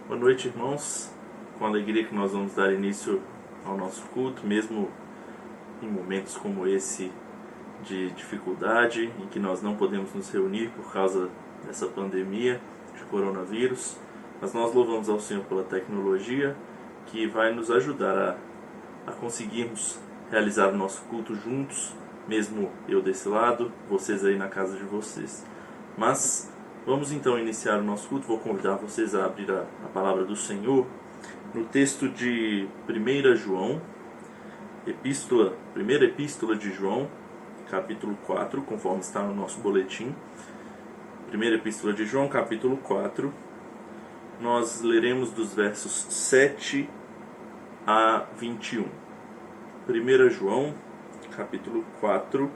Boa noite, irmãos. Com alegria que nós vamos dar início ao nosso culto, mesmo em momentos como esse de dificuldade, em que nós não podemos nos reunir por causa dessa pandemia de coronavírus. Mas nós louvamos ao Senhor pela tecnologia que vai nos ajudar a conseguirmos realizar o nosso culto juntos, mesmo eu desse lado, vocês aí na casa de vocês. Mas vamos então iniciar o nosso culto. Vou convidar vocês a abrir a palavra do Senhor no texto de 1 João, primeira epístola de João, capítulo 4, conforme está no nosso boletim. Primeira epístola de João, capítulo 4. Nós leremos dos versos 7 a 21. 1 João, capítulo 4,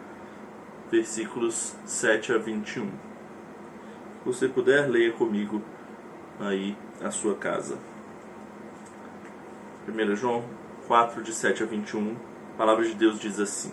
versículos 7 a 21. Se você puder, leia comigo aí a sua casa. 1 João 4, de 7 a 21, a palavra de Deus diz assim: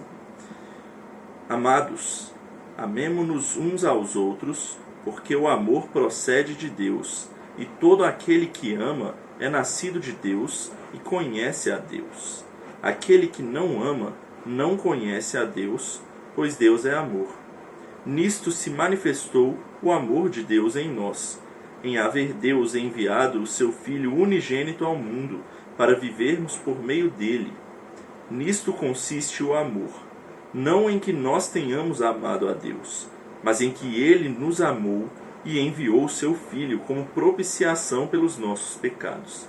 Amados, amemo-nos uns aos outros, porque o amor procede de Deus, e todo aquele que ama é nascido de Deus e conhece a Deus. Aquele que não ama não conhece a Deus, pois Deus é amor. Nisto se manifestou o amor de Deus em nós, em haver Deus enviado o seu Filho unigênito ao mundo, para vivermos por meio dele. Nisto consiste o amor, não em que nós tenhamos amado a Deus, mas em que ele nos amou e enviou o seu Filho como propiciação pelos nossos pecados.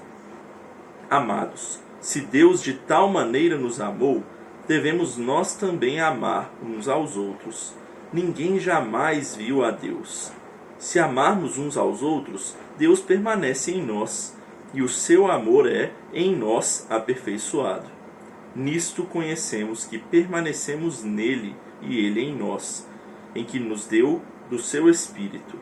Amados, se Deus de tal maneira nos amou, devemos nós também amar uns aos outros. Ninguém jamais viu a Deus. Se amarmos uns aos outros, Deus permanece em nós, e o seu amor é, em nós, aperfeiçoado. Nisto conhecemos que permanecemos nele e ele em nós, em que nos deu do seu Espírito.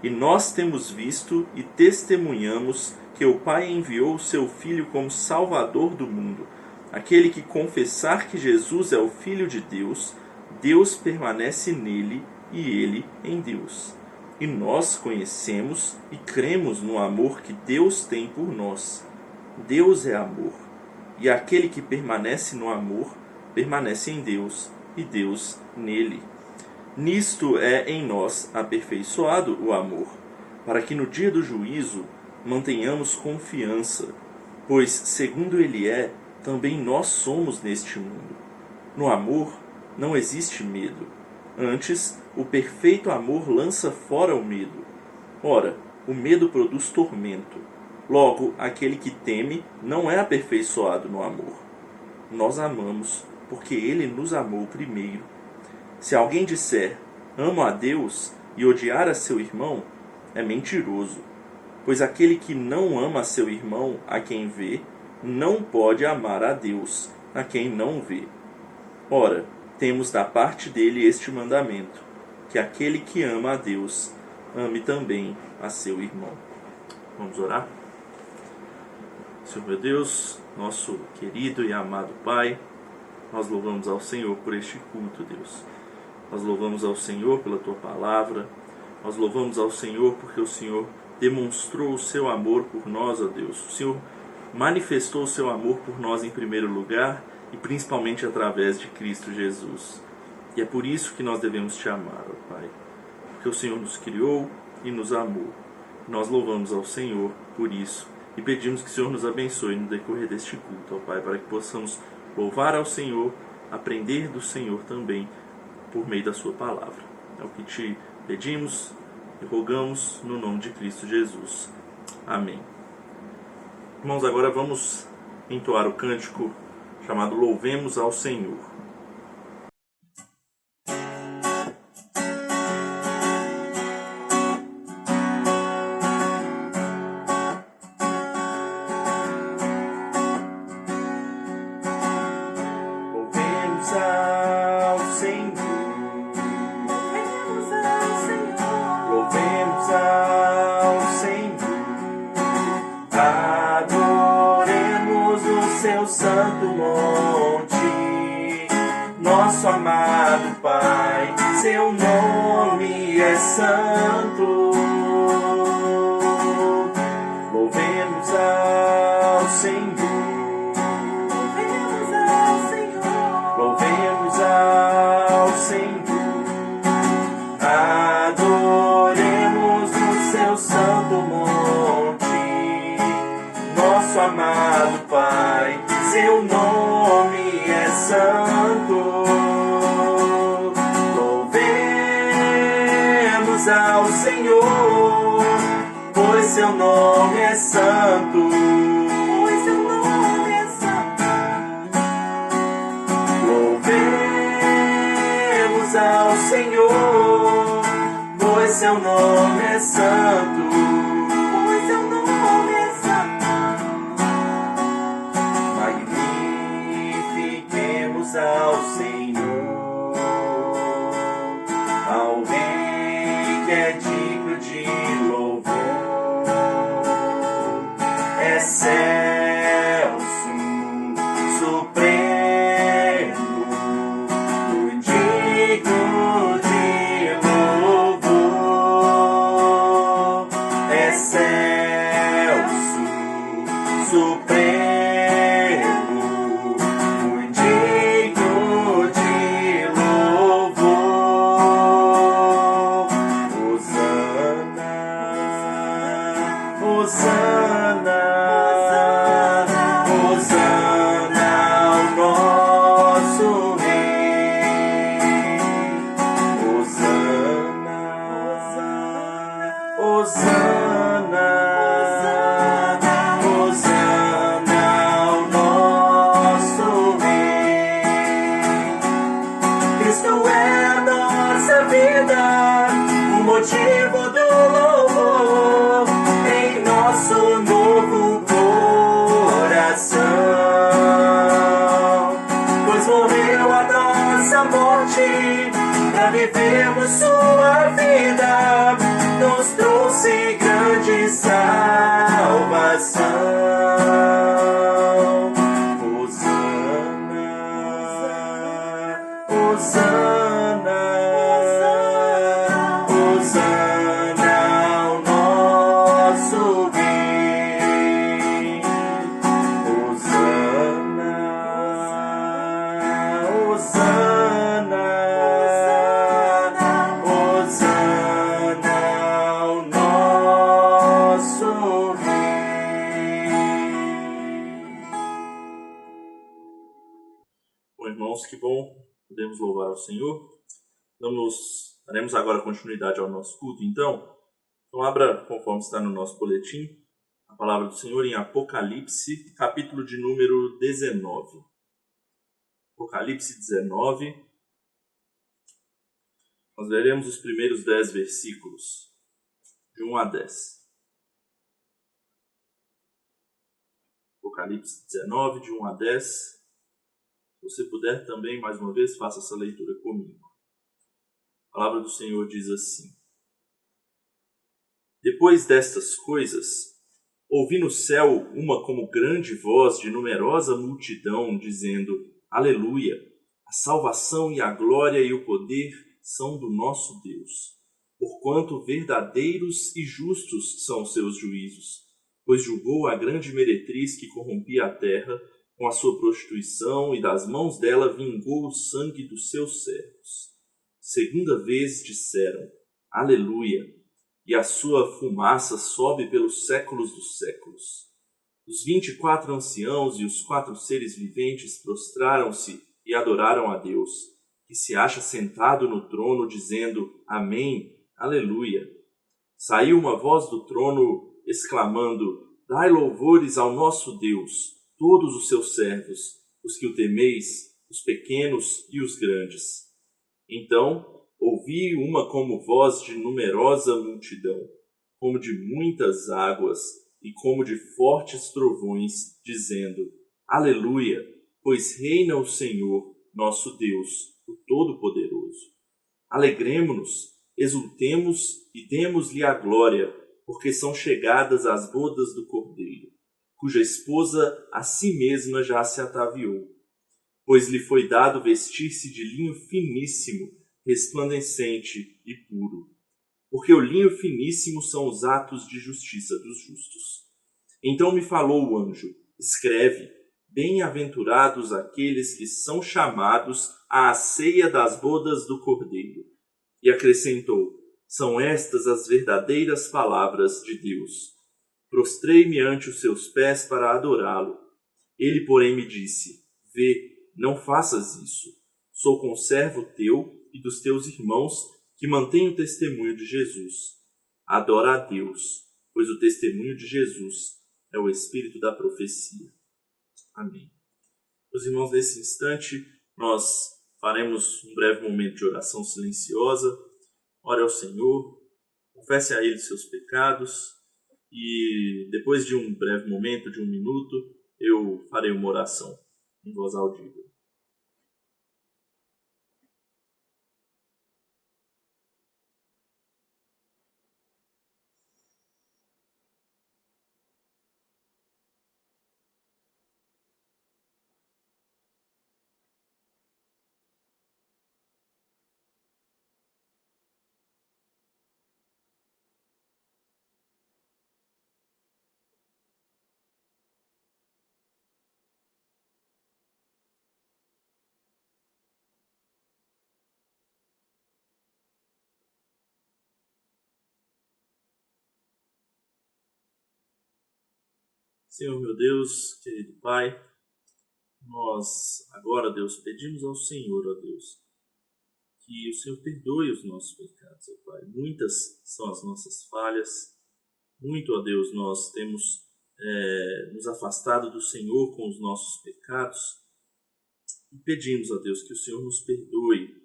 E nós temos visto e testemunhamos que o Pai enviou o seu Filho como Salvador do mundo. Aquele que confessar que Jesus é o Filho de Deus, Deus permanece nele e ele em Deus. E nós conhecemos e cremos no amor que Deus tem por nós. Deus é amor, e aquele que permanece no amor, permanece em Deus, e Deus nele. Nisto é em nós aperfeiçoado o amor, para que no dia do juízo mantenhamos confiança, pois, segundo ele é, também nós somos neste mundo. No amor não existe medo. Antes, o perfeito amor lança fora o medo. Ora, o medo produz tormento. Logo, aquele que teme não é aperfeiçoado no amor. Nós amamos, porque ele nos amou primeiro. Se alguém disser, amo a Deus, e odiar a seu irmão, é mentiroso. Pois aquele que não ama a seu irmão, a quem vê, não pode amar a Deus, a quem não vê. Ora, temos da parte dele este mandamento, que aquele que ama a Deus, ame também a seu irmão. Vamos orar? Senhor meu Deus, nosso querido e amado Pai, nós louvamos ao Senhor por este culto, Deus. Nós louvamos ao Senhor pela Tua palavra, nós louvamos ao Senhor porque o Senhor demonstrou o seu amor por nós, ó Deus. O Senhor manifestou o seu amor por nós em primeiro lugar e principalmente através de Cristo Jesus. E é por isso que nós devemos Te amar, ó Pai, porque o Senhor nos criou e nos amou. Nós louvamos ao Senhor por isso e pedimos que o Senhor nos abençoe no decorrer deste culto, ó Pai, para que possamos louvar ao Senhor, aprender do Senhor também por meio da Sua palavra. É o que Te pedimos e rogamos no nome de Cristo Jesus. Amém. Irmãos, agora vamos entoar o cântico chamado Louvemos ao Senhor. Louvemos ao Senhor. Louvemos ao Senhor. Adoremos o seu santo monte, nosso amado Pai, seu nome é santo. Louvemos seu nome é santo. Louvemos ao Senhor, pois seu nome é santo. Pois seu nome é santo. Louvemos ao Senhor, pois seu nome é santo. Pois seu nome é santo. Magnifiquemos ao Senhor, ao Rei que é digno de louvor. Excelso, supremo, digno de louvor. Excelso, supremo, digno de louvor. Hosana, Hosana, Hosana ao nosso Rei. Hosana, Hosana, Hosana ao nosso Rei. Cristo é a nossa vida, o motivo do louvor em nosso novo coração. Pois morreu a nossa morte, pra vivermos sua vida, nos trouxe grande salvação. Hosana, Hosana, Hosana ao nosso Rei. Hosana, Hosana, Hosana ao nosso Rei. Bom, irmãos, que bom podemos louvar ao Senhor. Daremos agora continuidade ao nosso culto, então. Então abra, conforme está no nosso boletim, a palavra do Senhor em Apocalipse, capítulo de número 19. Apocalipse 19. Nós leremos os primeiros 10 versículos, de 1 a 10. Apocalipse 19, de 1 a 10. Se você puder também, mais uma vez, faça essa leitura comigo. A palavra do Senhor diz assim: Depois destas coisas, ouvi no céu uma como grande voz de numerosa multidão, dizendo: Aleluia! A salvação e a glória e o poder são do nosso Deus, porquanto verdadeiros e justos são os seus juízos, pois julgou a grande meretriz que corrompia a terra com a sua prostituição, e das mãos dela vingou o sangue dos seus servos. Segunda vez disseram: Aleluia! E a sua fumaça sobe pelos séculos dos séculos. Os 24 anciãos e os 4 seres viventes prostraram-se e adoraram a Deus, que se acha sentado no trono, dizendo: Amém, Aleluia. Saiu uma voz do trono, exclamando: Dai louvores ao nosso Deus, todos os seus servos, os que o temeis, os pequenos e os grandes. Então ouvi uma como voz de numerosa multidão, como de muitas águas, e como de fortes trovões, dizendo: Aleluia, pois reina o Senhor, nosso Deus, o Todo-Poderoso. Alegremo-nos, exultemos e demos-lhe a glória, porque são chegadas as bodas do Cordeiro, cuja esposa a si mesma já se ataviou. Pois lhe foi dado vestir-se de linho finíssimo, resplandecente e puro. Porque o linho finíssimo são os atos de justiça dos justos. Então me falou o anjo: escreve: bem-aventurados aqueles que são chamados à ceia das bodas do Cordeiro. E acrescentou: são estas as verdadeiras palavras de Deus. Prostrei-me ante os seus pés para adorá-lo. Ele, porém, me disse: Vê, não faças isso. Sou conservo teu e dos teus irmãos que mantêm o testemunho de Jesus. Adora a Deus, pois o testemunho de Jesus é o espírito da profecia. Amém. Meus irmãos, nesse instante, nós faremos um breve momento de oração silenciosa. Ore ao Senhor, confesse a Ele seus pecados e depois de um breve momento, de 1 minuto, eu farei uma oração em voz audível. Senhor meu Deus, querido Pai, nós agora, Deus, pedimos ao Senhor, ó Deus, que o Senhor perdoe os nossos pecados, ó Pai. Muitas são as nossas falhas, muito, ó Deus, nós temos nos afastado do Senhor com os nossos pecados e pedimos, ó Deus, que o Senhor nos perdoe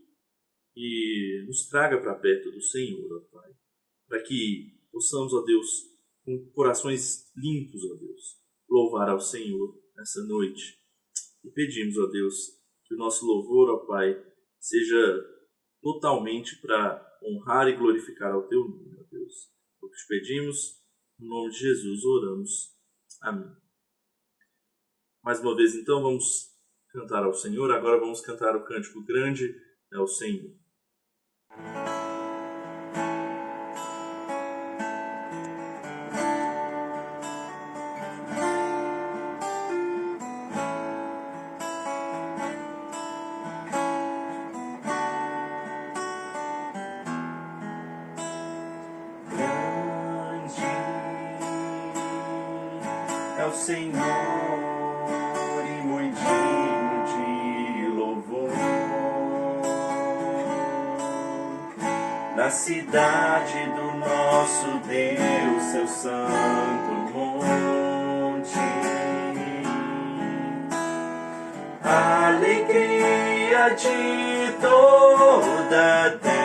e nos traga para perto do Senhor, ó Pai, para que possamos, ó Deus, com corações limpos, ó Deus, louvar ao Senhor nessa noite. E pedimos, ó Deus, que o nosso louvor, ó Pai, seja totalmente para honrar e glorificar ao Teu nome, ó Deus. O que te pedimos, no nome de Jesus, oramos. Amém. Mais uma vez, então, vamos cantar ao Senhor. Agora vamos cantar o cântico grande ao Senhor. É o Senhor e muito digno de louvor. Na cidade do nosso Deus, seu santo monte, a alegria de toda a terra.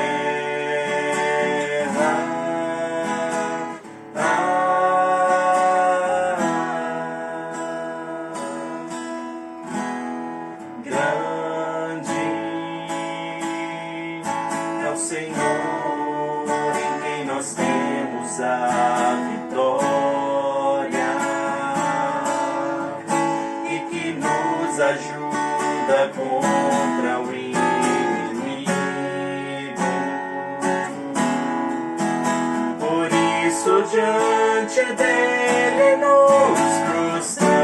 Senhor, em quem nós temos a vitória e que nos ajuda contra o inimigo. Por isso, diante dele nos prostramos.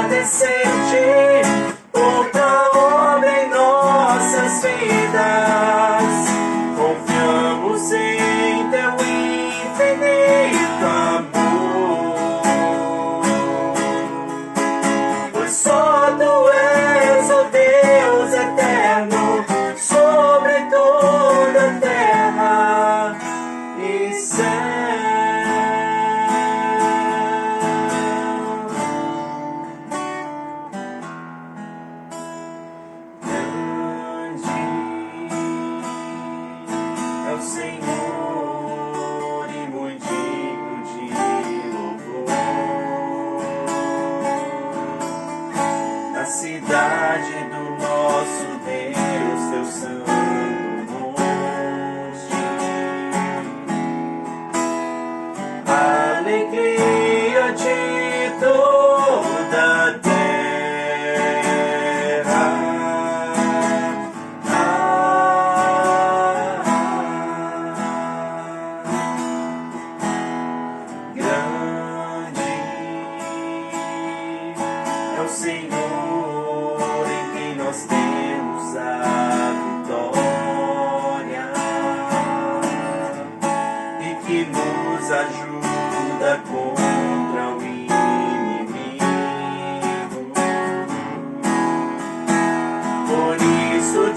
Agradecer-te por tua obra em nossas vidas, confiamos em teu infinito amor, pois só tu és o Deus eterno sobre toda a terra e céu. Senhor e muito digno de louvor. Na cidade do nosso Deus, teu santo monte, a alegria de toda a terra.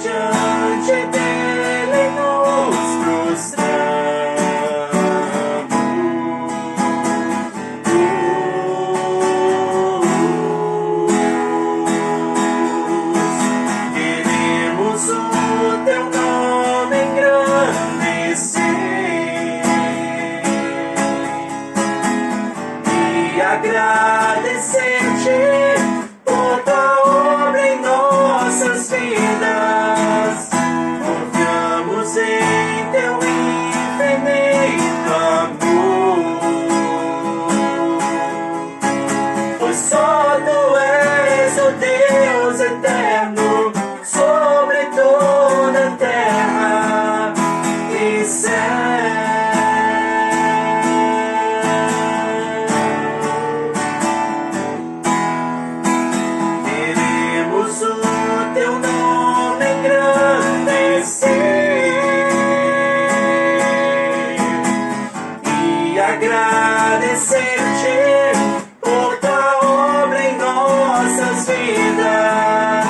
diante dele nos prostramos. Queremos o teu nome engrandecer e agradecer-te por tua obra em nossas vidas. Confiamos em teu infinito amor, pois só tu és o Deus eterno sobre toda a terra e céu. Queremos o teu nome engrandecer e agradecer-te por tua obra em nossas vidas.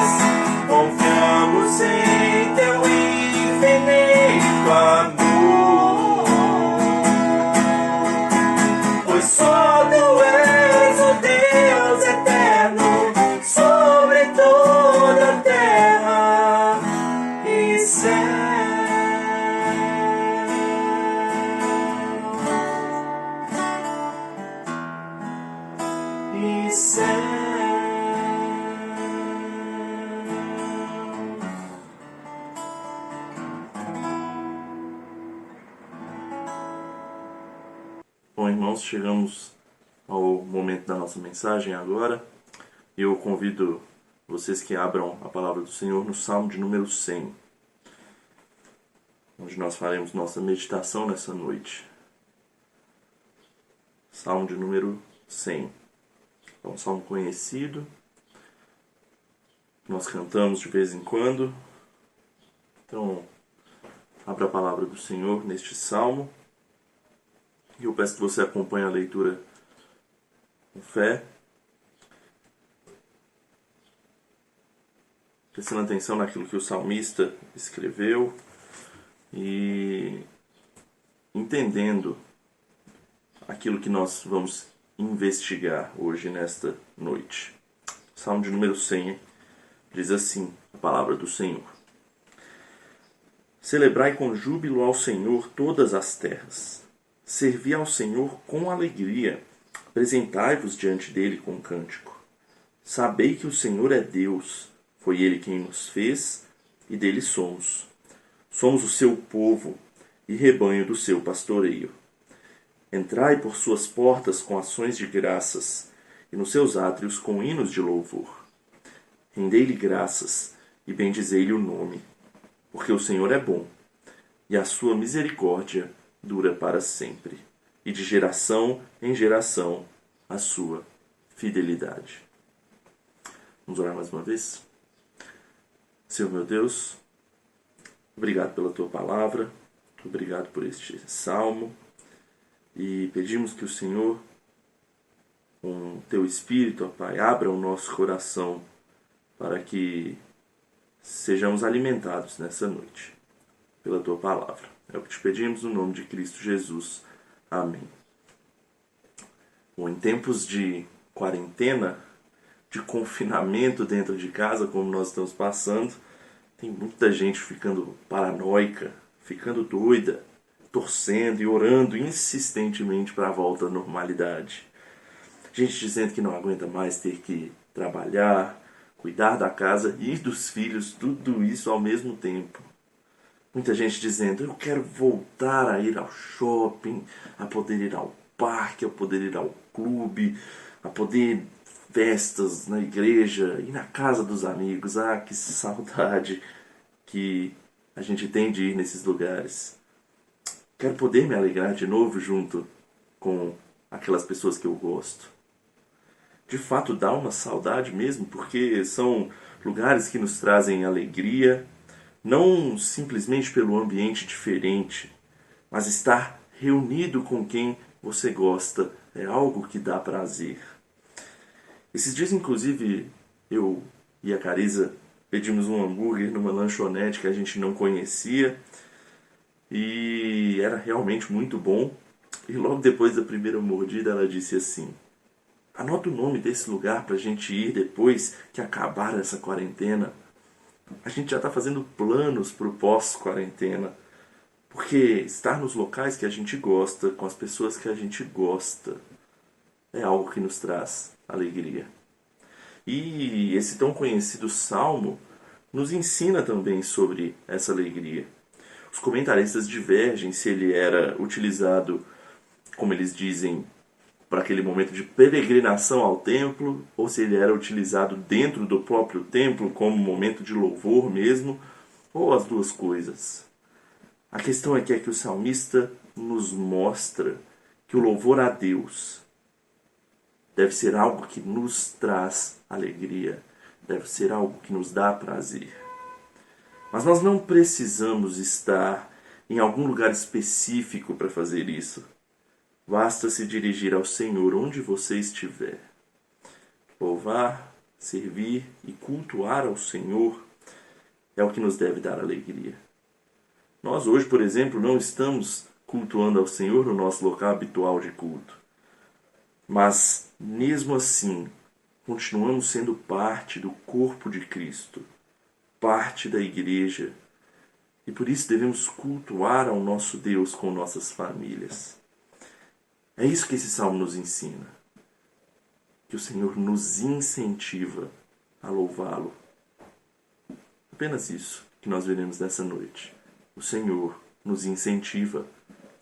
Confiamos em teu infinito amor, pois só tu és o Deus eterno sobre toda a terra e céu. E céu. Bom, irmãos, chegamos ao momento da nossa mensagem agora. Eu convido vocês que abram a palavra do Senhor no Salmo de número 100, onde nós faremos nossa meditação nessa noite. Salmo de número 100. É um salmo conhecido, nós cantamos de vez em quando. Então, abra a palavra do Senhor neste salmo. E eu peço que você acompanhe a leitura com fé, prestando atenção naquilo que o salmista escreveu e entendendo aquilo que nós vamos investigar hoje nesta noite. Salmo de número 100 diz assim a palavra do Senhor: Celebrai com júbilo ao Senhor todas as terras. Servi ao Senhor com alegria. Apresentai-vos diante dele com cântico. Sabei que o Senhor é Deus. Foi ele quem nos fez e dele somos. Somos o seu povo e rebanho do seu pastoreio. Entrai por suas portas com ações de graças e nos seus átrios com hinos de louvor. Rendei-lhe graças e bendizei-lhe o nome, porque o Senhor é bom e a sua misericórdia dura para sempre, e de geração em geração a sua fidelidade. Vamos orar mais uma vez? Senhor meu Deus, obrigado pela tua palavra, obrigado por este salmo, e pedimos que o Senhor, com teu Espírito, ó Pai, abra o nosso coração para que sejamos alimentados nessa noite pela tua palavra. É o que te pedimos no nome de Cristo Jesus. Amém. Bom, em tempos de quarentena, de confinamento dentro de casa, como nós estamos passando, tem muita gente ficando paranoica, ficando doida, torcendo e orando insistentemente para a volta à normalidade. Gente dizendo que não aguenta mais ter que trabalhar, cuidar da casa e dos filhos, tudo isso ao mesmo tempo. Muita gente dizendo, eu quero voltar a ir ao shopping, a poder ir ao parque, a poder ir ao clube, a poder festas na igreja e na casa dos amigos. Ah, que saudade que a gente tem de ir nesses lugares. Quero poder me alegrar de novo junto com aquelas pessoas que eu gosto. De fato dá uma saudade mesmo, porque são lugares que nos trazem alegria, não simplesmente pelo ambiente diferente, mas estar reunido com quem você gosta é algo que dá prazer. Esses dias, inclusive, eu e a Carisa pedimos um hambúrguer numa lanchonete que a gente não conhecia e era realmente muito bom. E logo depois da primeira mordida ela disse assim: anota o nome desse lugar pra gente ir depois que acabar essa quarentena. A gente já está fazendo planos pro pós-quarentena. Porque estar nos locais que a gente gosta, com as pessoas que a gente gosta, é algo que nos traz alegria. E esse tão conhecido salmo nos ensina também sobre essa alegria. Os comentaristas divergem se ele era utilizado, como eles dizem, para aquele momento de peregrinação ao templo, ou se ele era utilizado dentro do próprio templo como momento de louvor mesmo, ou as duas coisas. A questão aqui é que o salmista nos mostra que o louvor a Deus deve ser algo que nos traz alegria, deve ser algo que nos dá prazer. Mas nós não precisamos estar em algum lugar específico para fazer isso. Basta se dirigir ao Senhor onde você estiver. Louvar, servir e cultuar ao Senhor é o que nos deve dar alegria. Nós hoje, por exemplo, não estamos cultuando ao Senhor no nosso local habitual de culto. Mas, mesmo assim, continuamos sendo parte do corpo de Cristo, parte da igreja. E por isso devemos cultuar ao nosso Deus com nossas famílias. É isso que esse salmo nos ensina. Que o Senhor nos incentiva a louvá-lo. Apenas isso que nós veremos nessa noite. O Senhor nos incentiva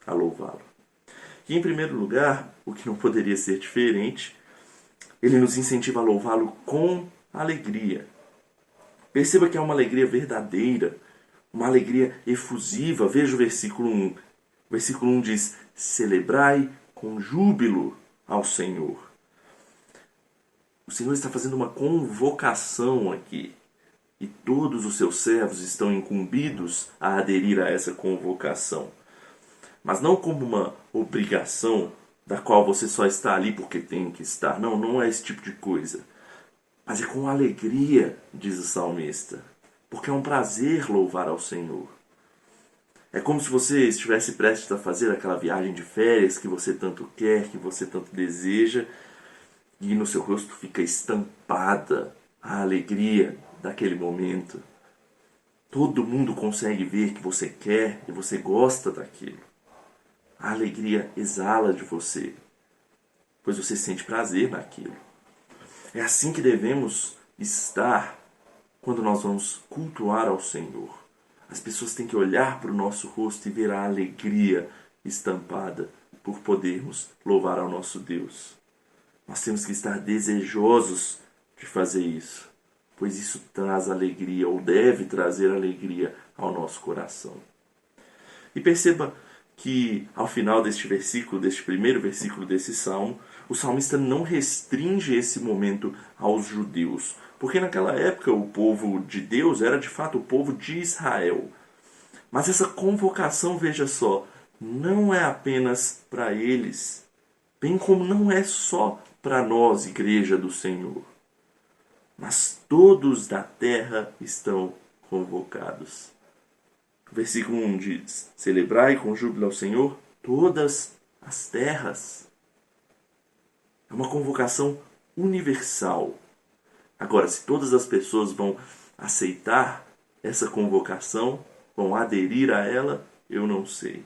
a louvá-lo. E em primeiro lugar, o que não poderia ser diferente, ele nos incentiva a louvá-lo com alegria. Perceba que é uma alegria verdadeira, uma alegria efusiva. Veja o versículo 1. O versículo 1 diz: celebrai com júbilo ao Senhor. O Senhor está fazendo uma convocação aqui. E todos os seus servos estão incumbidos a aderir a essa convocação. Mas não como uma obrigação da qual você só está ali porque tem que estar. Não, não é esse tipo de coisa. Mas é com alegria, diz o salmista. Porque é um prazer louvar ao Senhor. É como se você estivesse prestes a fazer aquela viagem de férias que você tanto quer, que você tanto deseja, e no seu rosto fica estampada a alegria daquele momento. Todo mundo consegue ver que você quer e você gosta daquilo. A alegria exala de você, pois você sente prazer naquilo. É assim que devemos estar quando nós vamos cultuar ao Senhor. As pessoas têm que olhar para o nosso rosto e ver a alegria estampada por podermos louvar ao nosso Deus. Nós temos que estar desejosos de fazer isso, pois isso traz alegria, ou deve trazer alegria ao nosso coração. E perceba que ao final deste versículo, deste primeiro versículo desse salmo, o salmista não restringe esse momento aos judeus, porque naquela época o povo de Deus era de fato o povo de Israel. Mas essa convocação, veja só, não é apenas para eles, bem como não é só para nós, igreja do Senhor. Mas todos da terra estão convocados. O versículo 1 diz: celebrai com júbilo ao Senhor todas as terras. É uma convocação universal. Agora, se todas as pessoas vão aceitar essa convocação, vão aderir a ela, eu não sei.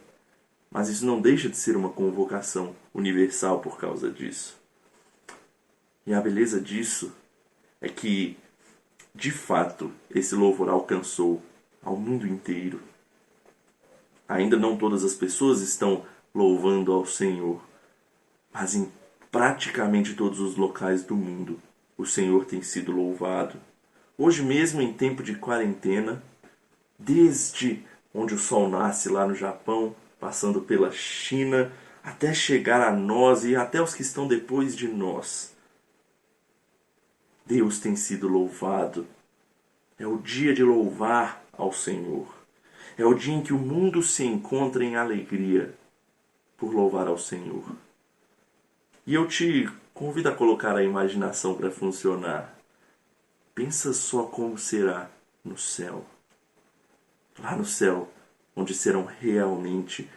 Mas isso não deixa de ser uma convocação universal por causa disso. E a beleza disso é que, de fato, esse louvor alcançou ao mundo inteiro. Ainda não todas as pessoas estão louvando ao Senhor, mas em praticamente todos os locais do mundo o Senhor tem sido louvado. Hoje mesmo, em tempo de quarentena, desde onde o sol nasce lá no Japão, passando pela China, até chegar a nós e até os que estão depois de nós, Deus tem sido louvado. É o dia de louvar ao Senhor. É o dia em que o mundo se encontra em alegria por louvar ao Senhor. E eu te convido a colocar a imaginação para funcionar. Pensa só como será no céu. Lá no céu, onde serão realmente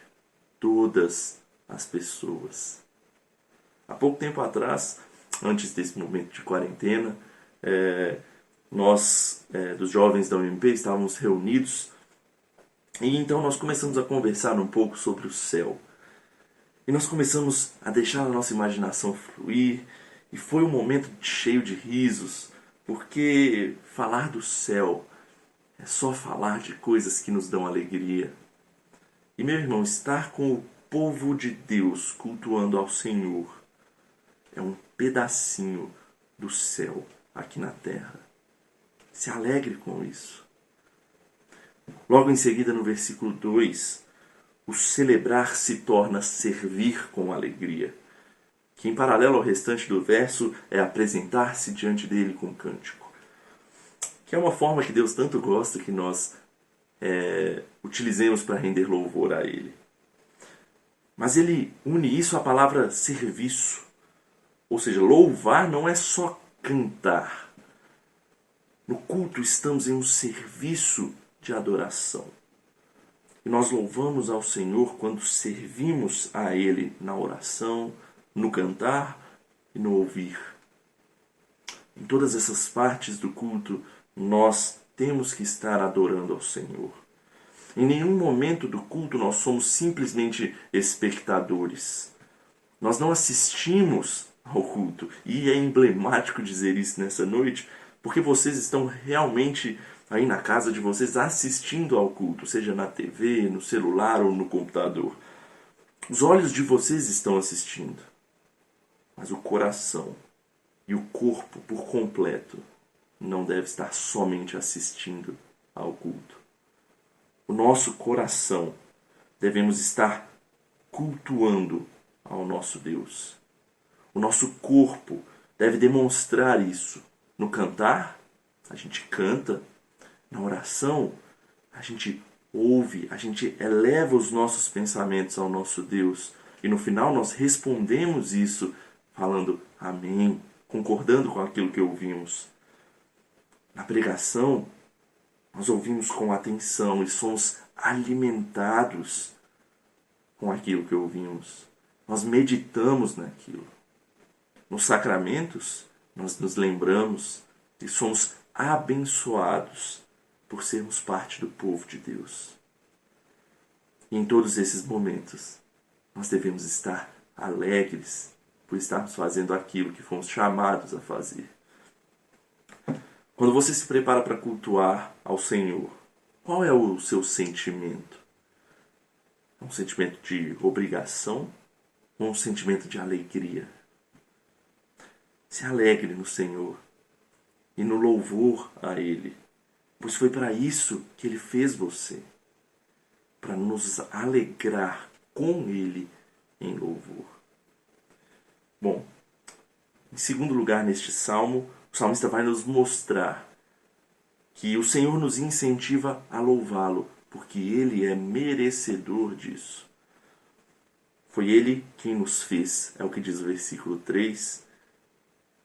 todas as pessoas. Há pouco tempo atrás, antes desse momento de quarentena, nós, dos jovens da UMP, estávamos reunidos e então nós começamos a conversar um pouco sobre o céu. E nós começamos a deixar a nossa imaginação fluir e foi um momento cheio de risos, porque falar do céu é só falar de coisas que nos dão alegria. E meu irmão, estar com o povo de Deus cultuando ao Senhor é um pedacinho do céu aqui na terra. Se alegre com isso. Logo em seguida, no versículo 2, o celebrar se torna servir com alegria, que em paralelo ao restante do verso é apresentar-se diante dele com cântico, que é uma forma que Deus tanto gosta que nós utilizemos para render louvor a ele. Mas ele une isso à palavra serviço. Ou seja, louvar não é só cantar. No culto estamos em um serviço de adoração. E nós louvamos ao Senhor quando servimos a Ele na oração, no cantar e no ouvir. Em todas essas partes do culto, nós temos que estar adorando ao Senhor. Em nenhum momento do culto nós somos simplesmente espectadores. Nós não assistimos ao culto. E é emblemático dizer isso nessa noite, porque vocês estão realmente aí na casa de vocês assistindo ao culto, seja na TV, no celular ou no computador. Os olhos de vocês estão assistindo, mas o coração e o corpo por completo não deve estar somente assistindo ao culto. O nosso coração devemos estar cultuando ao nosso Deus. O nosso corpo deve demonstrar isso. No cantar, a gente canta. Na oração, a gente ouve, a gente eleva os nossos pensamentos ao nosso Deus. E no final nós respondemos isso falando amém, concordando com aquilo que ouvimos. Na pregação, nós ouvimos com atenção e somos alimentados com aquilo que ouvimos. Nós meditamos naquilo. Nos sacramentos, nós nos lembramos e somos abençoados por sermos parte do povo de Deus. E em todos esses momentos, nós devemos estar alegres por estarmos fazendo aquilo que fomos chamados a fazer. Quando você se prepara para cultuar ao Senhor, qual é o seu sentimento? É um sentimento de obrigação ou um sentimento de alegria? Se alegre no Senhor e no louvor a Ele, pois foi para isso que Ele fez você, para nos alegrar com Ele em louvor. Bom, em segundo lugar neste salmo, o salmista vai nos mostrar que o Senhor nos incentiva a louvá-lo, porque Ele é merecedor disso. Foi Ele quem nos fez, é o que diz o versículo 3.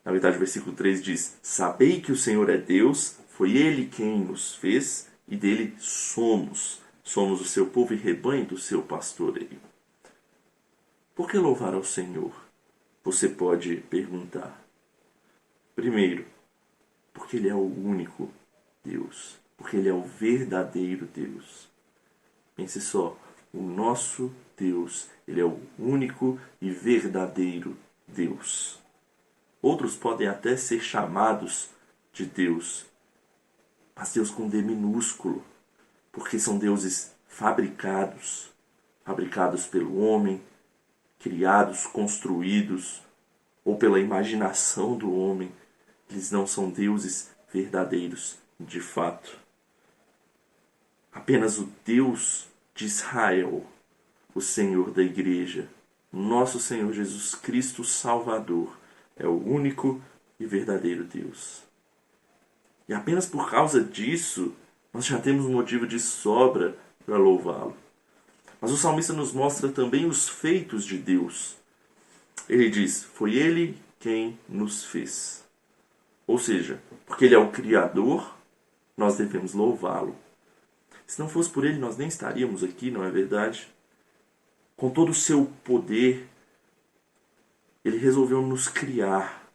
Na verdade, o versículo 3 diz: sabei que o Senhor é Deus, foi Ele quem nos fez e dele somos. Somos o seu povo e rebanho do seu pastoreio. Por que louvar ao Senhor? Você pode perguntar. Primeiro, porque Ele é o único Deus, porque Ele é o verdadeiro Deus. Pense só, o nosso Deus, Ele é o único e verdadeiro Deus. Outros podem até ser chamados de Deus, mas Deus com D minúsculo, porque são deuses fabricados pelo homem, criados, construídos, ou pela imaginação do homem. Eles não são deuses verdadeiros, de fato. Apenas o Deus de Israel, o Senhor da Igreja, nosso Senhor Jesus Cristo Salvador, é o único e verdadeiro Deus. E apenas por causa disso, nós já temos um motivo de sobra para louvá-lo. Mas o salmista nos mostra também os feitos de Deus. Ele diz, foi Ele quem nos fez. Ou seja, Porque Ele é o Criador, nós devemos louvá-lo. Se não fosse por Ele, nós nem estaríamos aqui, não é verdade? Com todo o seu poder, Ele resolveu nos criar.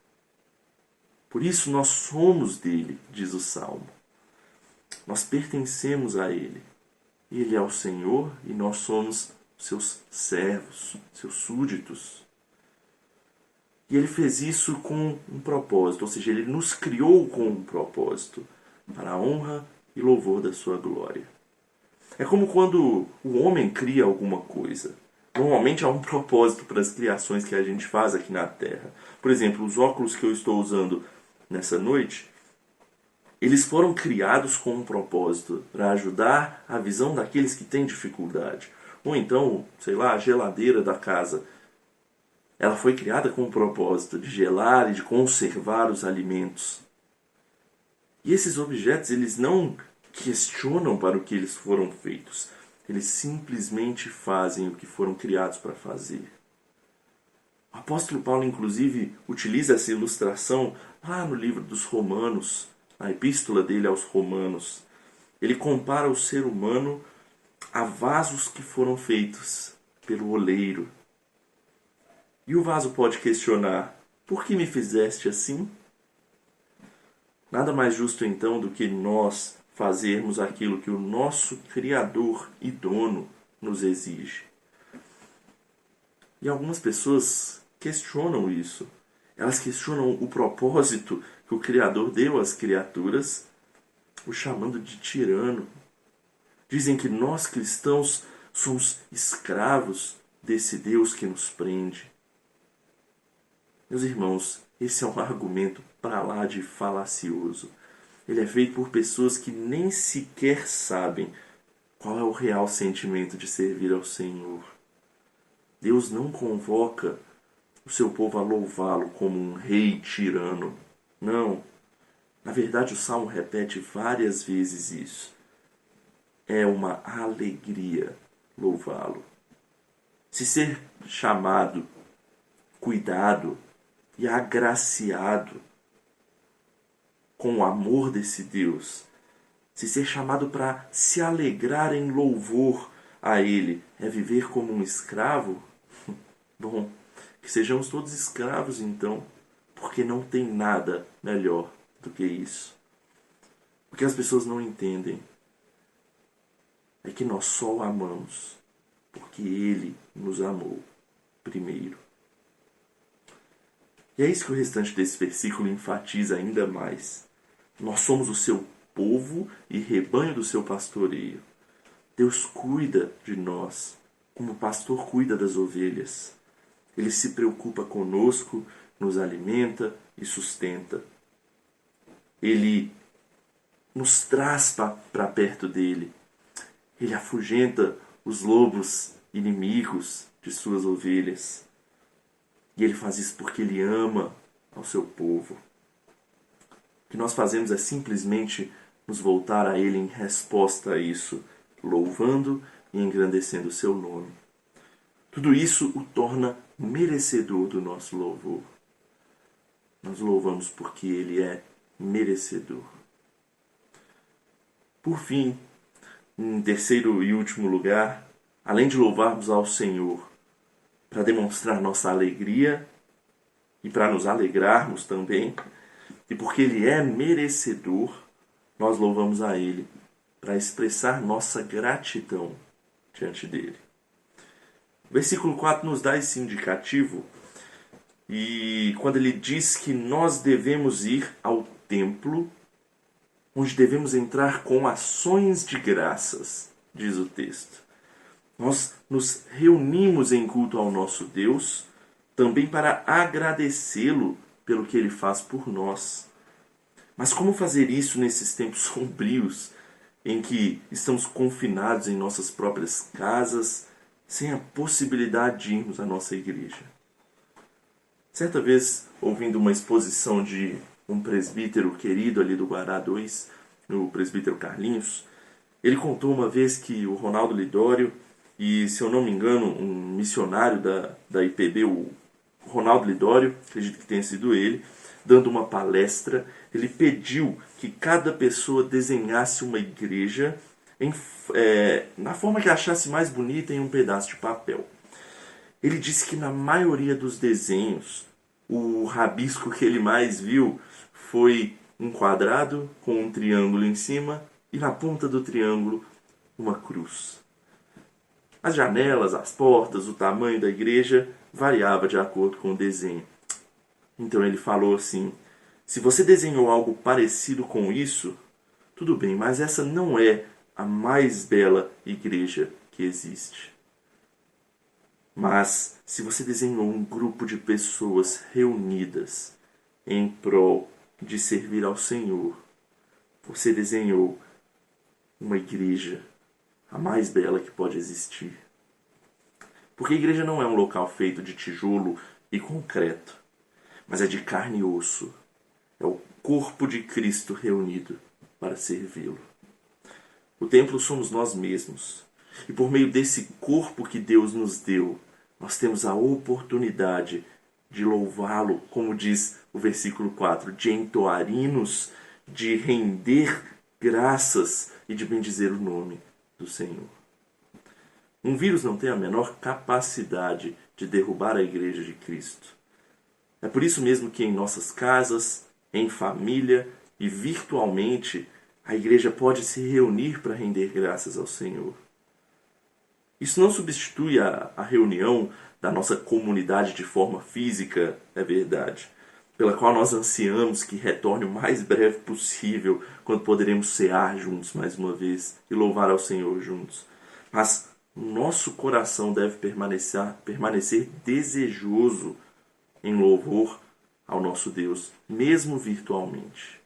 Por isso nós somos dele, diz o Salmo. Nós pertencemos a Ele. Ele é o Senhor e nós somos seus servos, seus súditos. E Ele fez isso com um propósito, ou seja, Ele nos criou com um propósito, para a honra e louvor da sua glória. É como quando o homem cria alguma coisa. Normalmente há um propósito para as criações que a gente faz aqui na Terra. Por exemplo, os óculos que eu estou usando nessa noite, eles foram criados com um propósito, para ajudar a visão daqueles que têm dificuldade. Ou então, sei lá, a geladeira da casa. Ela foi criada com um propósito de gelar e de conservar os alimentos. E esses objetos, eles não questionam para o que eles foram feitos. Eles simplesmente fazem o que foram criados para fazer. O apóstolo Paulo, inclusive, utiliza essa ilustração lá no livro dos Romanos, na epístola dele aos Romanos. Ele compara o ser humano a vasos que foram feitos pelo oleiro. E o vaso pode questionar: por que me fizeste assim? Nada mais justo então do que nós fazermos aquilo que o nosso Criador e Dono nos exige. E algumas pessoas questionam isso. Elas questionam o propósito que o Criador deu às criaturas, o chamando de tirano. Dizem que nós cristãos somos escravos desse Deus que nos prende. Meus irmãos, esse é um argumento para lá de falacioso. Ele é feito por pessoas que nem sequer sabem qual é o real sentimento de servir ao Senhor. Deus não convoca o seu povo a louvá-lo como um rei tirano. Não. Na verdade, o Salmo repete várias vezes isso. É uma alegria louvá-lo. Se ser chamado, cuidado e agraciado com o amor desse Deus, se ser chamado para se alegrar em louvor a Ele é viver como um escravo, bom, que sejamos todos escravos então, porque não tem nada melhor do que isso. O que as pessoas não entendem é que nós só o amamos porque Ele nos amou primeiro. E é isso que o restante desse versículo enfatiza ainda mais. Nós somos o seu povo e rebanho do seu pastoreio. Deus cuida de nós, como o pastor cuida das ovelhas. Ele se preocupa conosco, nos alimenta e sustenta. Ele nos traz para perto dele. Ele afugenta os lobos inimigos de suas ovelhas. E Ele faz isso porque Ele ama ao seu povo. O que nós fazemos é simplesmente nos voltar a Ele em resposta a isso, louvando e engrandecendo o seu nome. Tudo isso o torna merecedor do nosso louvor. Nós louvamos porque Ele é merecedor. Por fim, em terceiro e último lugar, além de louvarmos ao Senhor para demonstrar nossa alegria e para nos alegrarmos também, e porque Ele é merecedor, nós louvamos a Ele para expressar nossa gratidão diante dEle. O versículo 4 nos dá esse indicativo, e quando ele diz que nós devemos ir ao templo, onde devemos entrar com ações de graças, diz o texto. Nós nos reunimos em culto ao nosso Deus, também para agradecê-lo pelo que Ele faz por nós. Mas como fazer isso nesses tempos sombrios, em que estamos confinados em nossas próprias casas, sem a possibilidade de irmos à nossa igreja? Certa vez, ouvindo uma exposição de um presbítero querido ali do Guará 2, o presbítero Carlinhos, ele contou uma vez que o Ronaldo Lidório e, se eu não me engano, um missionário da IPB, o Ronaldo Lidório, acredito que tenha sido ele, dando uma palestra, ele pediu que cada pessoa desenhasse uma igreja na forma que achasse mais bonita em um pedaço de papel. Ele disse que na maioria dos desenhos, o rabisco que ele mais viu foi um quadrado com um triângulo em cima e na ponta do triângulo uma cruz. As janelas, as portas, o tamanho da igreja variava de acordo com o desenho. Então ele falou assim: se você desenhou algo parecido com isso, tudo bem, mas essa não é a mais bela igreja que existe. Mas se você desenhou um grupo de pessoas reunidas em prol de servir ao Senhor, você desenhou uma igreja, a mais bela que pode existir. Porque a igreja não é um local feito de tijolo e concreto, mas é de carne e osso. É o corpo de Cristo reunido para servi-lo. O templo somos nós mesmos. E por meio desse corpo que Deus nos deu, nós temos a oportunidade de louvá-lo, como diz o versículo 4, de entoar hinos, de render graças e de bendizer o nome do Senhor. Um vírus não tem a menor capacidade de derrubar a igreja de Cristo. É por isso mesmo que em nossas casas, em família e virtualmente, a igreja pode se reunir para render graças ao Senhor. Isso não substitui a reunião da nossa comunidade de forma física, é verdade, pela qual nós ansiamos que retorne o mais breve possível, quando poderemos cear juntos mais uma vez e louvar ao Senhor juntos. Mas nosso coração deve permanecer desejoso em louvor ao nosso Deus, mesmo virtualmente.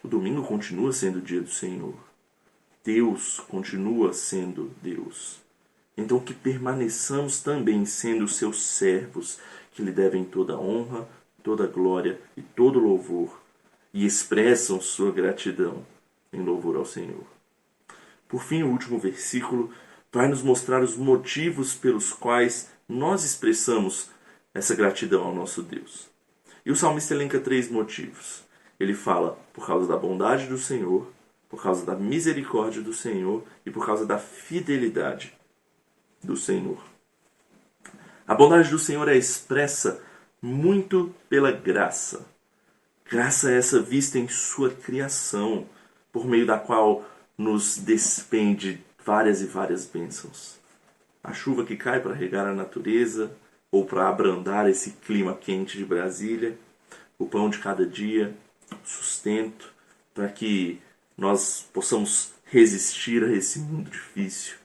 O domingo continua sendo o dia do Senhor. Deus continua sendo Deus. Então que permaneçamos também sendo seus servos, que lhe devem toda honra, toda glória e todo louvor, e expressam sua gratidão em louvor ao Senhor. Por fim, o último versículo vai nos mostrar os motivos pelos quais nós expressamos essa gratidão ao nosso Deus. E o salmista elenca 3 motivos. Ele fala por causa da bondade do Senhor, por causa da misericórdia do Senhor e por causa da fidelidade do Senhor. A bondade do Senhor é expressa muito pela graça. Graça é essa vista em sua criação, por meio da qual nos despende várias e várias bênçãos. A chuva que cai para regar a natureza, ou para abrandar esse clima quente de Brasília, o pão de cada dia, o sustento, para que nós possamos resistir a esse mundo difícil.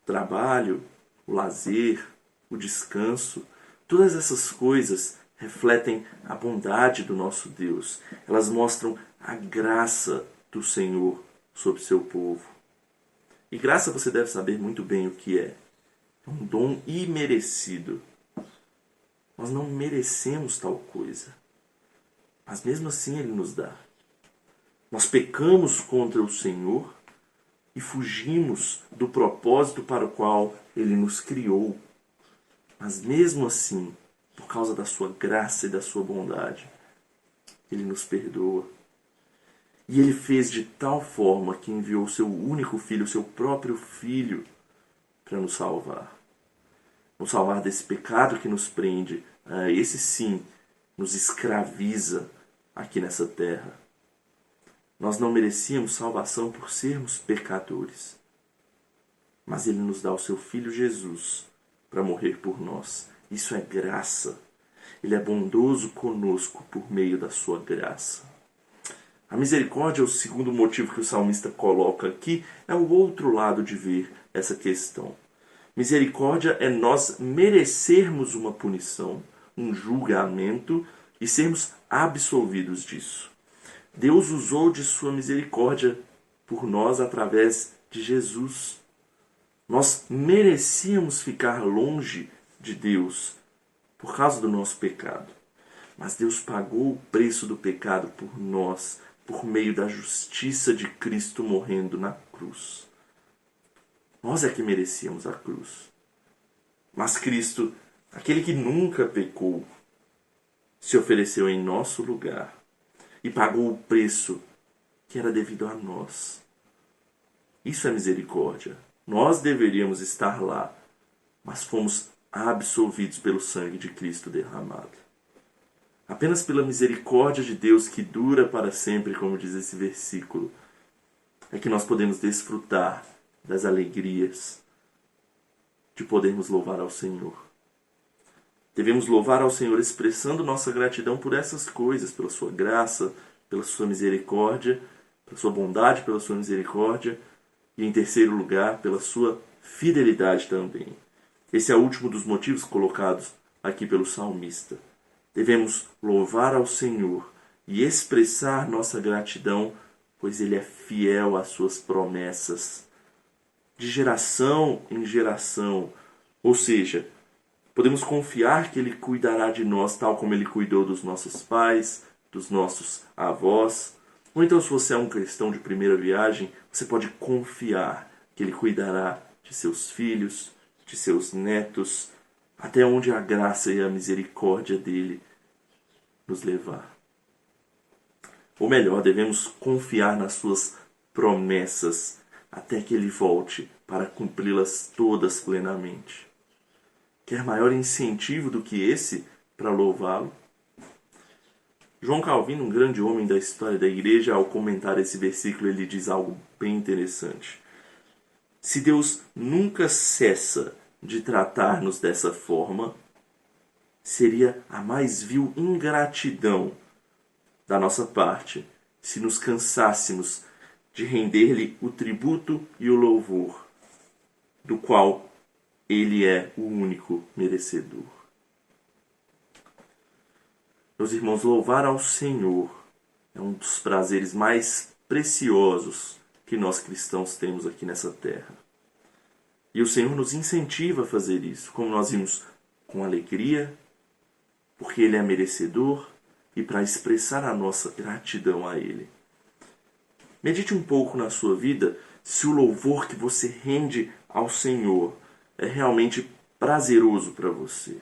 O trabalho, o lazer, o descanso, todas essas coisas refletem a bondade do nosso Deus. Elas mostram a graça do Senhor sobre seu povo. E graça você deve saber muito bem o que é. É um dom imerecido. Nós não merecemos tal coisa, mas mesmo assim Ele nos dá. Nós pecamos contra o Senhor e fugimos do propósito para o qual Ele nos criou. Mas mesmo assim, por causa da sua graça e da sua bondade, Ele nos perdoa. E Ele fez de tal forma que enviou o seu único filho, o seu próprio filho, para nos salvar. Nos salvar desse pecado que nos prende, esse sim, nos escraviza aqui nessa terra. Nós não merecíamos salvação por sermos pecadores. Mas Ele nos dá o seu Filho Jesus para morrer por nós. Isso é graça. Ele é bondoso conosco por meio da sua graça. A misericórdia, o segundo motivo que o salmista coloca aqui, é o outro lado de ver essa questão. Misericórdia é nós merecermos uma punição, um julgamento e sermos absolvidos disso. Deus usou de sua misericórdia por nós através de Jesus. Nós merecíamos ficar longe de Deus por causa do nosso pecado. Mas Deus pagou o preço do pecado por nós, por meio da justiça de Cristo morrendo na cruz. Nós é que merecíamos a cruz. Mas Cristo, aquele que nunca pecou, se ofereceu em nosso lugar e pagou o preço que era devido a nós. Isso é misericórdia. Nós deveríamos estar lá, mas fomos absolvidos pelo sangue de Cristo derramado. Apenas pela misericórdia de Deus que dura para sempre, como diz esse versículo, é que nós podemos desfrutar das alegrias de podermos louvar ao Senhor. Devemos louvar ao Senhor expressando nossa gratidão por essas coisas, pela sua graça, pela sua misericórdia, pela sua bondade, pela sua misericórdia e, em terceiro lugar, pela sua fidelidade também. Esse é o último dos motivos colocados aqui pelo salmista. Devemos louvar ao Senhor e expressar nossa gratidão, pois Ele é fiel às suas promessas, de geração em geração. Ou seja, podemos confiar que Ele cuidará de nós tal como Ele cuidou dos nossos pais, dos nossos avós. Ou então, se você é um cristão de primeira viagem, você pode confiar que Ele cuidará de seus filhos, de seus netos, até onde a graça e a misericórdia dEle nos levar. Ou melhor, devemos confiar nas suas promessas até que Ele volte para cumpri-las todas plenamente. Quer maior incentivo do que esse para louvá-lo? João Calvino, um grande homem da história da igreja, ao comentar esse versículo, ele diz algo bem interessante. Se Deus nunca cessa de tratar-nos dessa forma, seria a mais vil ingratidão da nossa parte se nos cansássemos de render-lhe o tributo e o louvor, do qual Ele é o único merecedor. Meus irmãos, louvar ao Senhor é um dos prazeres mais preciosos que nós cristãos temos aqui nessa terra. E o Senhor nos incentiva a fazer isso, como nós vimos, com alegria, porque Ele é merecedor e para expressar a nossa gratidão a Ele. Medite um pouco na sua vida se o louvor que você rende ao Senhor é realmente prazeroso para você.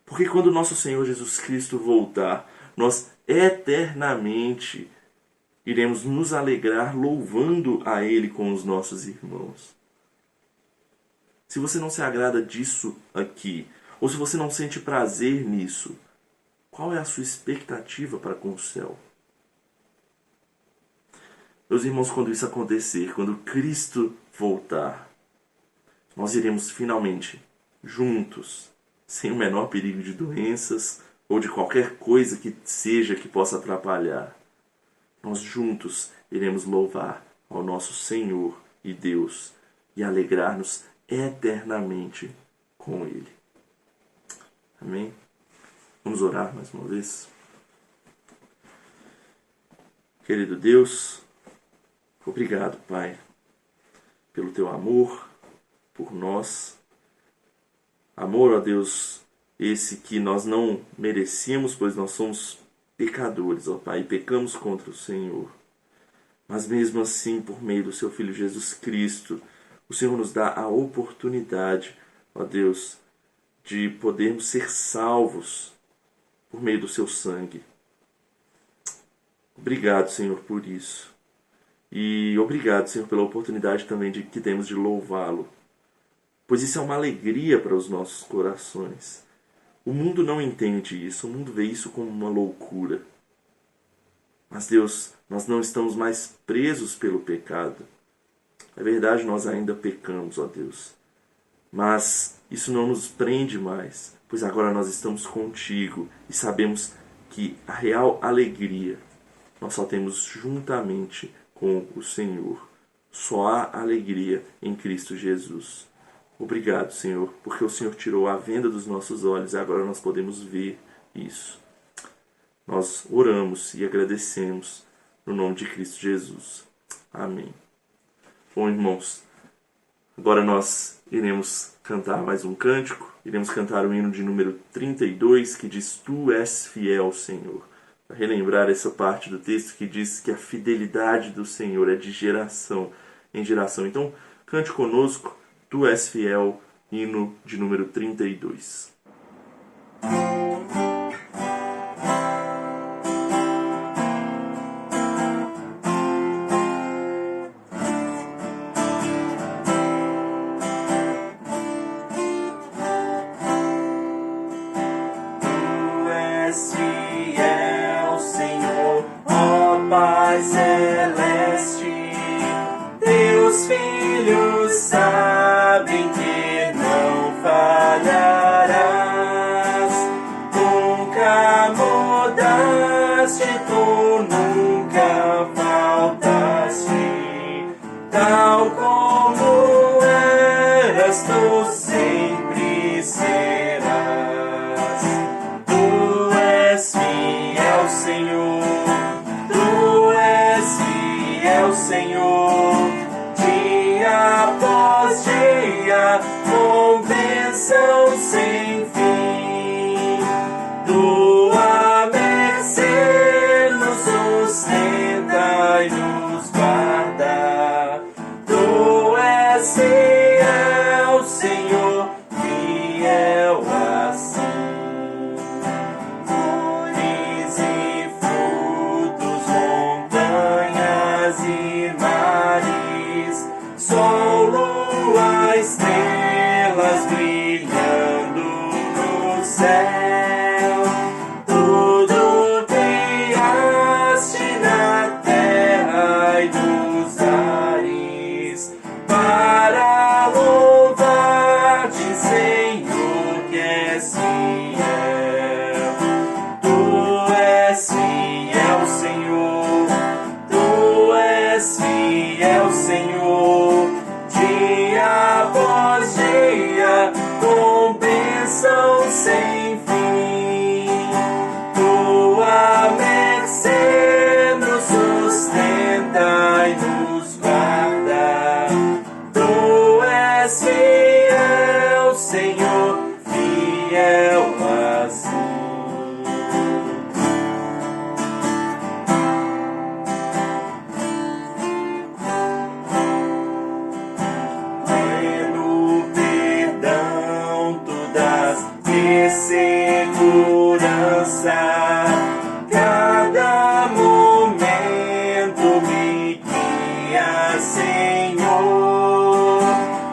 Porque quando nosso Senhor Jesus Cristo voltar, nós eternamente iremos nos alegrar louvando a Ele com os nossos irmãos. Se você não se agrada disso aqui, ou se você não sente prazer nisso, qual é a sua expectativa para com o céu? Meus irmãos, quando isso acontecer, quando Cristo voltar, nós iremos finalmente, juntos, sem o menor perigo de doenças ou de qualquer coisa que seja que possa atrapalhar. Nós juntos iremos louvar ao nosso Senhor e Deus e alegrar-nos eternamente com Ele. Amém? Vamos orar mais uma vez? Querido Deus, obrigado, Pai, pelo Teu amor por nós. Amor, ó Deus, esse que nós não merecíamos, pois nós somos pecadores, ó Pai, e pecamos contra o Senhor. Mas mesmo assim, por meio do Seu Filho Jesus Cristo, o Senhor nos dá a oportunidade, ó Deus, de podermos ser salvos por meio do Seu sangue. Obrigado, Senhor, por isso. E obrigado, Senhor, pela oportunidade também que temos de louvá-lo. Pois isso é uma alegria para os nossos corações. O mundo não entende isso, o mundo vê isso como uma loucura. Mas Deus, nós não estamos mais presos pelo pecado. É verdade, nós ainda pecamos, ó Deus. Mas isso não nos prende mais, pois agora nós estamos contigo e sabemos que a real alegria nós só temos juntamente com o Senhor. Só há alegria em Cristo Jesus. Obrigado, Senhor, porque o Senhor tirou a venda dos nossos olhos e agora nós podemos ver isso. Nós oramos e agradecemos no nome de Cristo Jesus. Amém. Bom, irmãos, agora nós iremos cantar mais um cântico. Iremos cantar o hino de número 32, que diz: Tu és fiel, Senhor. Para relembrar essa parte do texto que diz que a fidelidade do Senhor é de geração em geração. Então, cante conosco: Tu és fiel, hino de número 32. Teus filhos sabem que não falharás, nunca mudaste, tu nunca faltaste, tal como eras, tu sempre serás. Tu és fiel, Senhor, tu és fiel, Senhor, dia após dia, com bênção sem fim. Tua mercê nos sustenta e nos guarda. Tu és fiel, Senhor, fiel assim. Flores e frutos, montanhas e mares, sol, lua, estrelas brilhando no céu. Tudo criaste na terra e nos ares, para louvar-te, Senhor, que és fiel. Tu és fiel, Senhor, tu és fiel, Senhor, dia após dia, com bênção sem fim. Tua mercê nos sustenta e nos guarda. Tu és fiel, Senhor, fiel assim. Pleno perdão tu dás e segurança, cada momento me guia, Senhor,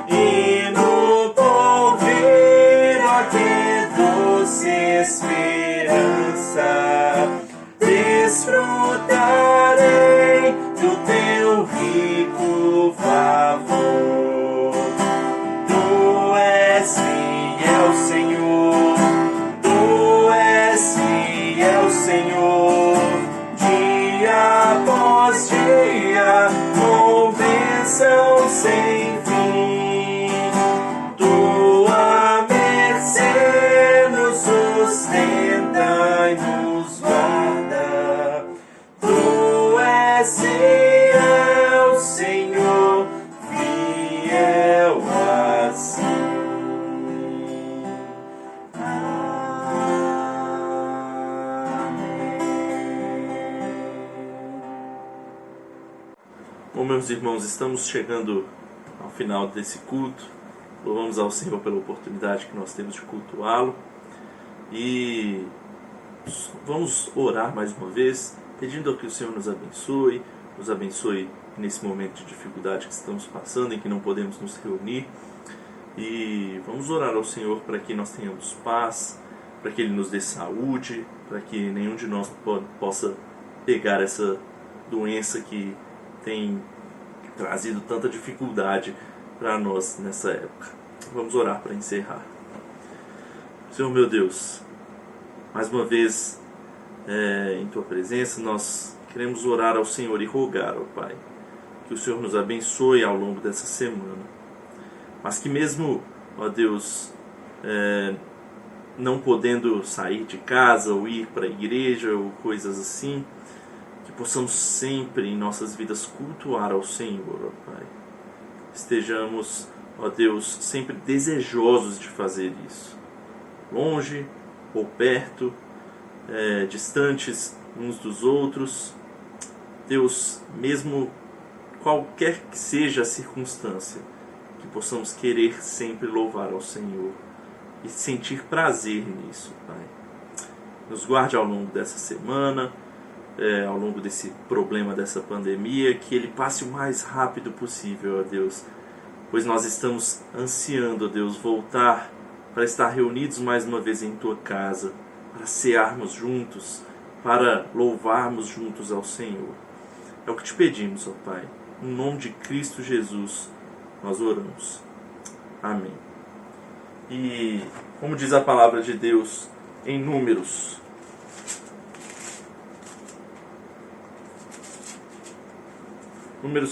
e no porvir, ó, que doce esperança, desfrutarei do teu rico favor. Tu és fiel, Senhor, tu és fiel, Senhor, dia após dia, com bênção sem fim. Tua mercê nos sustenta e nos guarda. Tu és fiel, Senhor, fiel assim. Bom, meus irmãos, estamos chegando ao final desse culto. Louvamos ao Senhor pela oportunidade que nós temos de cultuá-lo. E vamos orar mais uma vez, pedindo que o Senhor nos abençoe nesse momento de dificuldade que estamos passando, em que não podemos nos reunir. E vamos orar ao Senhor para que nós tenhamos paz, para que Ele nos dê saúde, para que nenhum de nós possa pegar essa doença que tem trazido tanta dificuldade para nós nessa época. Vamos orar para encerrar. Senhor meu Deus, mais uma vez em Tua presença nós queremos orar ao Senhor e rogar, ó Pai, que o Senhor nos abençoe ao longo dessa semana, mas que mesmo, ó Deus, não podendo sair de casa ou ir para a igreja ou coisas assim, que possamos sempre em nossas vidas cultuar ao Senhor, ó Pai. Estejamos, ó Deus, sempre desejosos de fazer isso, longe ou perto, distantes uns dos outros. Deus, mesmo qualquer que seja a circunstância, que possamos querer sempre louvar ao Senhor e sentir prazer nisso, Pai. Nos guarde ao longo dessa semana, ao longo desse problema, dessa pandemia, que ele passe o mais rápido possível, ó Deus, pois nós estamos ansiando, ó Deus, voltar para estar reunidos mais uma vez em Tua casa, para cearmos juntos, para louvarmos juntos ao Senhor. É o que te pedimos, ó Pai, No nome de Cristo Jesus, nós oramos. Amém. E, como diz a palavra de Deus em Números,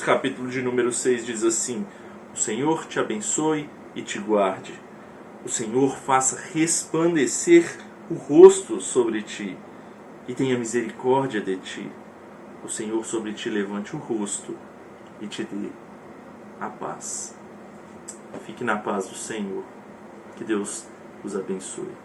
capítulo de número 6 diz assim: o Senhor te abençoe e te guarde. O Senhor faça resplandecer o rosto sobre ti e tenha misericórdia de ti. O Senhor sobre ti levante o rosto e te dê a paz. Fique na paz do Senhor. Que Deus os abençoe.